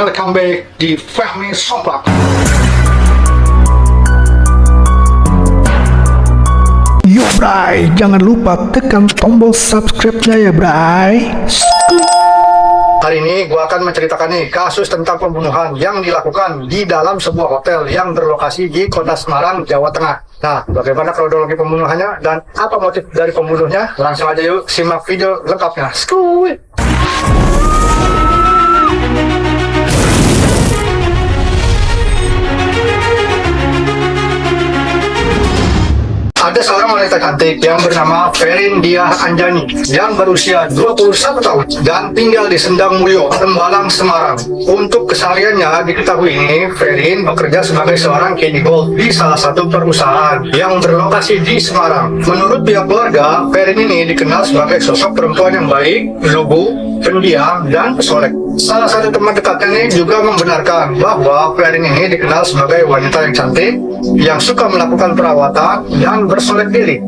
Welcome back di Fahmi Somplak. Yo bray, jangan lupa tekan tombol subscribe-nya ya bray. Hari ini gua akan menceritakan nih kasus tentang pembunuhan yang dilakukan di dalam sebuah hotel yang berlokasi di Kota Semarang, Jawa Tengah. Nah, bagaimana kronologi pembunuhannya dan apa motif dari pembunuhnya? Langsung aja yuk simak video lengkapnya. Skuy. Ada seorang wanita cantik yang bernama Ferin Diah Anjani yang berusia 21 tahun dan tinggal di Sendang Mulyo, Tembalang, Semarang. Untuk kesehariannya diketahui ini, Ferin bekerja sebagai seorang caddy golf di salah satu perusahaan yang berlokasi di Semarang. Menurut pihak keluarga, Ferin ini dikenal sebagai sosok perempuan yang baik, lugu, pendiam, dan pesolek. Salah satu teman dekatnya ini juga membenarkan bahwa Ferin ini dikenal sebagai wanita yang cantik, yang suka melakukan perawatan dan bersolek diri.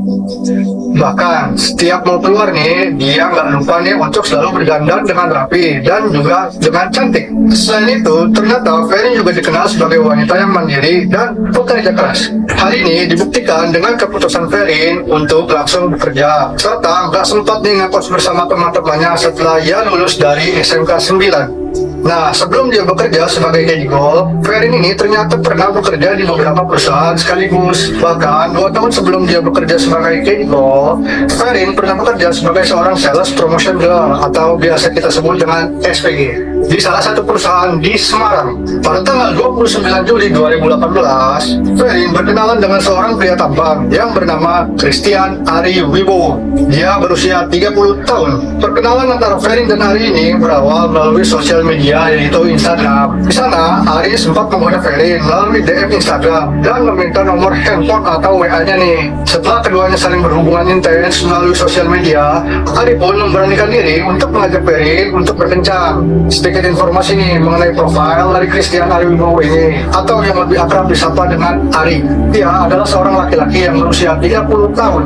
Bahkan setiap mau keluar nih, dia nggak lupa nih untuk selalu berdandan dengan rapi dan juga dengan cantik. Selain itu, ternyata Ferin juga dikenal sebagai wanita yang mandiri dan pekerja keras. Hal ini dibuktikan dengan keputusan Ferin untuk langsung bekerja, serta nggak sempat nih ngekos bersama teman-temannya setelah ia lulus dari SMK 9. Nah, sebelum dia bekerja sebagai caddy golf, Ferin ini ternyata pernah bekerja di beberapa perusahaan sekaligus. Bahkan 2 tahun sebelum dia bekerja sebagai caddy golf, Ferin pernah bekerja sebagai seorang sales promotion girl atau biasa kita sebut dengan SPG di salah satu perusahaan di Semarang. Pada tanggal 29 Juli 2018, Ferin berkenalan dengan seorang pria tampan yang bernama Christian Ari Wibowo. Dia berusia 30 tahun. Perkenalan antara Ferin dan Ari ini berawal melalui sosial media, yaitu Instagram. Di sana, Ari sempat menggoda Ferin melalui DM Instagram dan meminta nomor handphone atau WA-nya nih. Setelah keduanya saling berhubungan intens melalui sosial media, Ari pun memberanikan diri untuk mengajak Ferin untuk berkencan. Sedikit informasi nih mengenai profil dari Christian Ari Wibowo ini, atau yang lebih akrab disapa dengan Ari. Dia adalah seorang laki-laki yang berusia 30 tahun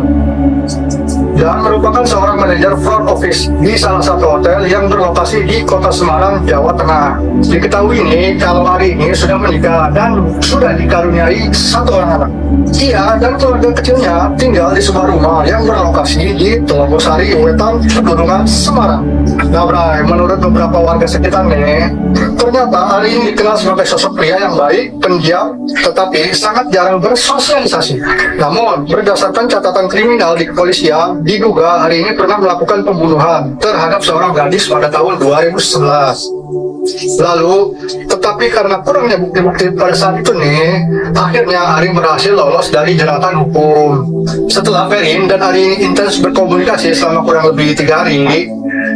dan merupakan seorang manajer front office di salah satu hotel yang berlokasi di Kota Semarang, Jawa Tengah. Diketahui ini kalau Ari ini sudah menikah dan sudah dikaruniai 1 orang anak. Ia dan keluarga kecilnya tinggal di sebuah rumah yang berlokasi di Telogosari, Wetan, Pegunungan, Semarang. Nah bray, menurut beberapa warga sekitar nih, ternyata Ari ini dikenal sebagai sosok pria yang baik, pendiam, tetapi sangat jarang bersosialisasi. Namun, berdasarkan catatan kriminal di kepolisian, diduga Ari ini pernah melakukan pembunuhan terhadap seorang gadis pada tahun 2011. Lalu, tetapi karena kurangnya bukti-bukti pada saat itu nih, akhirnya Ari berhasil lolos dari jeratan hukum. Setelah Ferin dan Ari intens berkomunikasi selama kurang lebih 3 hari,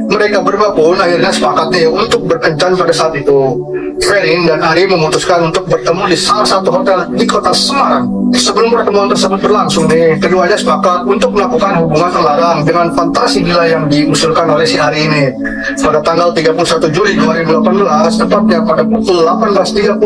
mereka berdua pun akhirnya sepakat nih untuk berkencan pada saat itu. Ferin dan Ari memutuskan untuk bertemu di salah satu hotel di Kota Semarang. Sebelum pertemuan tersebut berlangsung nih, keduanya sepakat untuk melakukan hubungan terlarang dengan fantasi gila yang diusulkan oleh si Ari ini. Pada tanggal 31 Juli 2018, tepatnya pada pukul 18.30,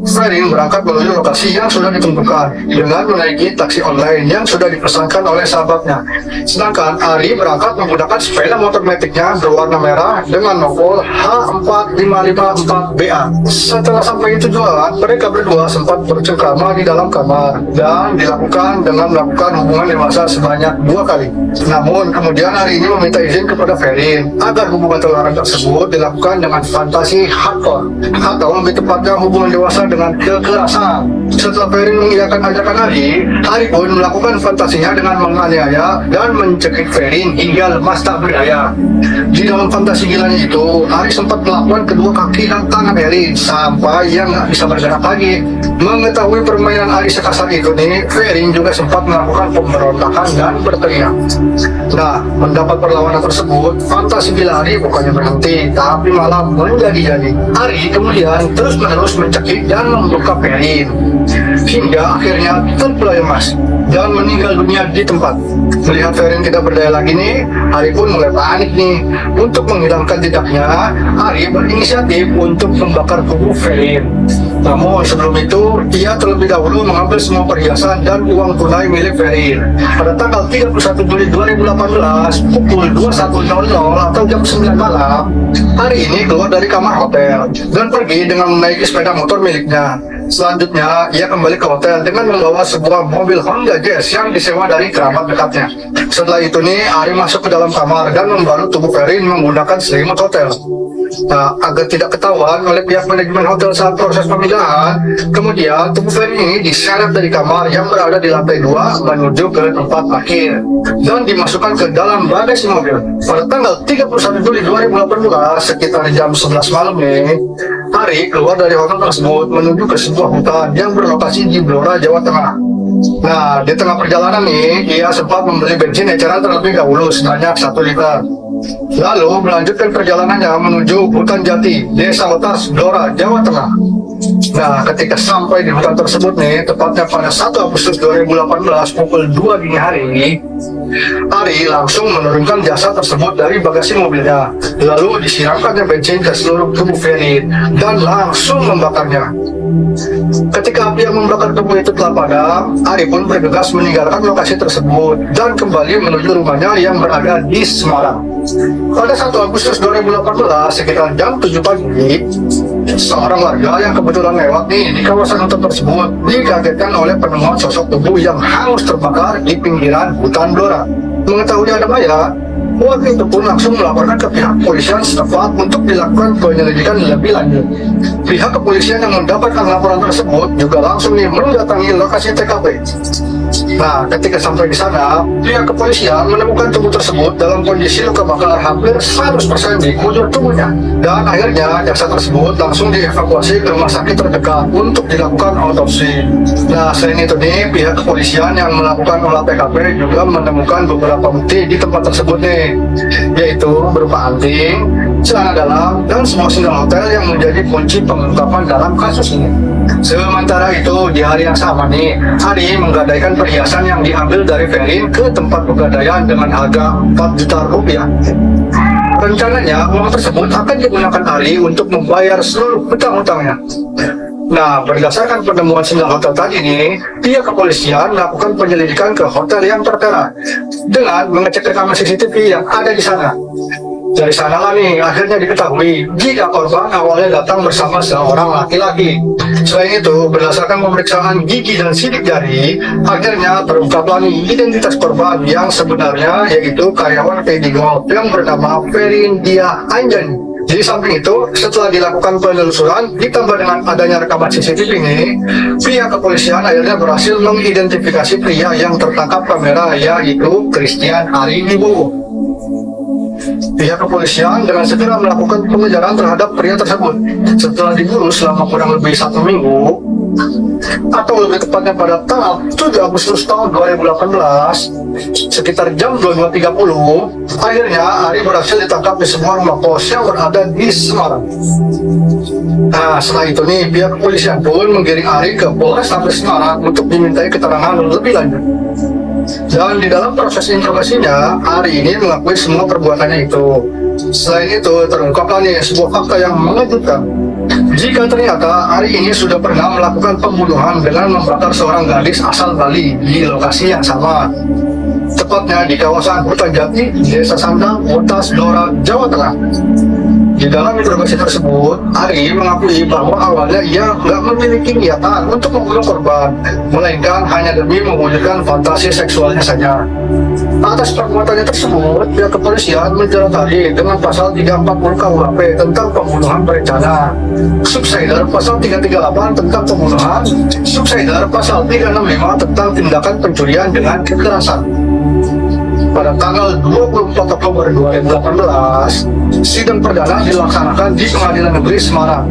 Ferin berangkat menuju lokasi yang sudah ditentukan dengan menaiki taksi online yang sudah dipesankan oleh sahabatnya. Sedangkan Ari berangkat menggunakan sepeda motor metiknya berwarna merah dengan nomor H4554BA. Setelah sampai di tujuan, mereka berdua sempat bercengkrama di dalam kamar dan dilakukan dengan melakukan hubungan dewasa sebanyak 2 kali. Namun kemudian Ari ini meminta izin kepada Ferin agar hubungan terlarang tersebut dilakukan dengan fantasi hardcore, atau lebih tepatnya hubungan dewasa dengan kekerasan. Setelah Ferin mengiyakan ajakan Ari pun melakukan fantasinya dengan menganiaya dan mencekik Ferin hingga lemas tak berdaya. Di dalam fantasi gilanya itu, Ari sempat melakukan kedua kaki dan tangan Ferin sampai ia nggak bisa bergerak lagi. Mengetahui permainan Ari sekasar itu nih, Ferin juga sempat melakukan pemberontakan dan berteriak. Nah, mendapat perlawanan tersebut, fantasi gila Ari bukannya berhenti, tapi malah menjadi-jadi. Ari kemudian terus-menerus mencekik dan membuka Ferin hingga akhirnya terbelah lemas. dan meninggal dunia di tempat. Melihat Ferin tidak berdaya lagi nih, Ari pun mulai panik nih. Untuk menghilangkan jejaknya, Ari berinisiatif untuk membakar tubuh Ferin. Namun sebelum itu, ia terlebih dahulu mengambil semua perhiasan dan uang tunai milik Ferin. Pada tanggal 31 Juli 2018, pukul 21.00 atau jam 9 malam, Ari ini keluar dari kamar hotel dan pergi dengan menaiki sepeda motor miliknya. Selanjutnya, ia kembali ke hotel dengan membawa sebuah mobil Honda Jazz yang disewa dari kerabat dekatnya. Setelah itu nih, Ari masuk ke dalam kamar dan membalut tubuh Ferin menggunakan selimut hotel. Nah, agar tidak ketahuan oleh pihak manajemen hotel saat proses pemindahan, kemudian tubuh Ferin ini diseret dari kamar yang berada di lantai 2 menuju ke tempat parkir dan dimasukkan ke dalam bagasi mobil. Pada tanggal 31 Juli 2018 sekitar jam 11 malam nih, Ari keluar dari hotel tersebut menuju ke sebuah hutan yang berlokasi di Blora, Jawa Tengah. Nah, di tengah perjalanan nih, ia sempat membeli bensin eceran terlebih dahulu sebanyak 1 liter. Lalu melanjutkan perjalanannya menuju hutan jati, Desa Letas, Blora, Jawa Tengah. Nah, ketika sampai di hutan tersebut nih, tepatnya pada 1 Agustus 2018 pukul 2 dini hari, Ari langsung menurunkan jasad tersebut dari bagasi mobilnya. Lalu disiramkannya bensin ke seluruh tubuh Ferin dan langsung membakarnya. Ketika api yang membakar tubuh itu telah padam, Ari pun bergegas meninggalkan lokasi tersebut dan kembali menuju rumahnya yang berada di Semarang. Pada 1 Agustus 2018 sekitar jam 7 pagi, seorang warga yang kebetulan lewat nih di kawasan hutan tersebut dikagetkan oleh penemuan sosok tubuh yang hangus terbakar di pinggiran hutan Blora. Mengetahui ada mayat, warga itu pun langsung melaporkan ke pihak kepolisian setempat untuk dilakukan penyelidikan lebih lanjut. Pihak kepolisian yang mendapatkan laporan tersebut juga langsung mendatangi lokasi TKP. Nah, ketika sampai di sana, pihak kepolisian menemukan tubuh tersebut dalam kondisi luka bakar hampir 100% di kujur tubuhnya. Dan akhirnya jasad tersebut langsung dievakuasi ke rumah sakit terdekat untuk dilakukan otopsi. Nah, selain itu nih, pihak kepolisian yang melakukan olah TKP juga menemukan beberapa bukti di tempat tersebut nih, yaitu berupa anting, celana dalam, dan semua sendal hotel yang menjadi kunci pengungkapan dalam kasus ini. Sementara itu, di hari yang sama nih, Ari menggadaikan perhiasan yang diambil dari Ferin ke tempat pegadaian dengan harga 4 juta rupiah. Rencananya, uang tersebut akan digunakan Ari untuk membayar seluruh hutang-hutangnya. Nah, berdasarkan penemuan sendal hotel tadi nih, pihak kepolisian melakukan penyelidikan ke hotel yang tertera dengan mengecek rekaman CCTV yang ada di sana. Dari sanalah nih, akhirnya diketahui jika korban awalnya datang bersama seorang laki-laki. Selain itu, berdasarkan pemeriksaan gigi dan sidik jari, akhirnya terungkaplah nih identitas korban yang sebenarnya, yaitu karyawan PD Gold yang bernama Ferin Dia Anjani. Di samping itu, setelah dilakukan penelusuran, ditambah dengan adanya rekaman CCTV ini, pihak kepolisian akhirnya berhasil mengidentifikasi pria yang tertangkap kamera, yaitu Christian Ari Wibowo. Pihak kepolisian dengan segera melakukan pengejaran terhadap pria tersebut. Setelah diburu selama kurang lebih 1 minggu, atau lebih tepatnya pada tanggal 7 Agustus tahun 2018, sekitar jam 22.30, akhirnya Ari berhasil ditangkap di sebuah rumah kos yang berada di Semarang. Nah, setelah itu nih, pihak kepolisian pun menggiring Ari ke Polrestabes Semarang untuk dimintai keterangan lebih lanjut. Dan di dalam proses interogasinya, Ari ini mengakui semua perbuatannya itu. Selain itu, terungkaplah nih sebuah fakta yang mengejutkan. Jika ternyata Ari ini sudah pernah melakukan pembunuhan dengan membakar seorang gadis asal Bali di lokasi yang sama. Tepatnya di kawasan Hutan Jati, Desa Sandang, Utas, Blora, Jawa Tengah. Di dalam interogasi tersebut, Ari mengakui bahwa awalnya ia nggak memiliki niatan untuk membunuh korban, melainkan hanya demi mewujudkan fantasi seksualnya saja. Atas perbuatannya tersebut, pihak kepolisian menjerat Ari dengan pasal 340 KUHP tentang pembunuhan berencana, subsidiar pasal 338 tentang pembunuhan, subsidiar pasal 365 tentang tindakan pencurian dengan kekerasan. Pada tanggal 24 Oktober 2018, sidang perdana dilaksanakan di Pengadilan Negeri Semarang.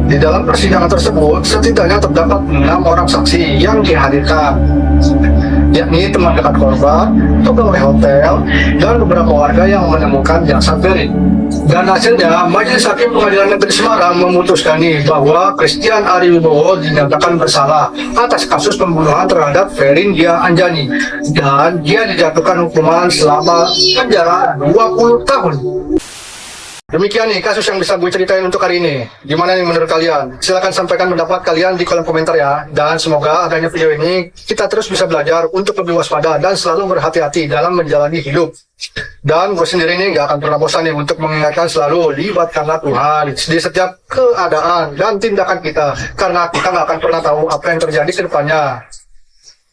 Di dalam persidangan tersebut, setidaknya terdapat 6 orang saksi yang dihadirkan. yakni teman dekat korban, pegawai hotel, dan beberapa warga yang menemukan jasad Ferin. Dan hasilnya, Majelis Hakim Pengadilan Negeri Semarang memutuskan nih bahwa Christian Ari Wibowo dinyatakan bersalah atas kasus pembunuhan terhadap Ferin Dia Anjani, dan dia dijatuhkan hukuman selama penjara 20 tahun. Demikian nih kasus yang bisa gue ceritain untuk hari ini. Gimana nih menurut kalian? Silahkan sampaikan pendapat kalian di kolom komentar ya. Dan semoga adanya video ini kita terus bisa belajar untuk lebih waspada dan selalu berhati-hati dalam menjalani hidup. Dan gue sendiri nih gak akan pernah bosan nih untuk mengingatkan selalu libatkanlah Tuhan di setiap keadaan dan tindakan kita, karena kita gak akan pernah tahu apa yang terjadi ke depannya.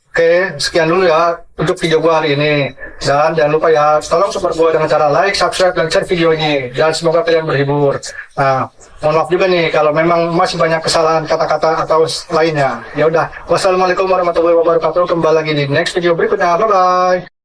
Oke, sekian dulu ya untuk video gue hari ini. Dan jangan lupa ya, tolong support gue dengan cara like, subscribe, dan share video ini. Dan semoga kalian berhibur. Nah, mohon maaf juga nih kalau memang masih banyak kesalahan kata-kata atau lainnya. Ya udah, wassalamualaikum warahmatullahi wabarakatuh. Kembali lagi di next video berikutnya. Bye-bye.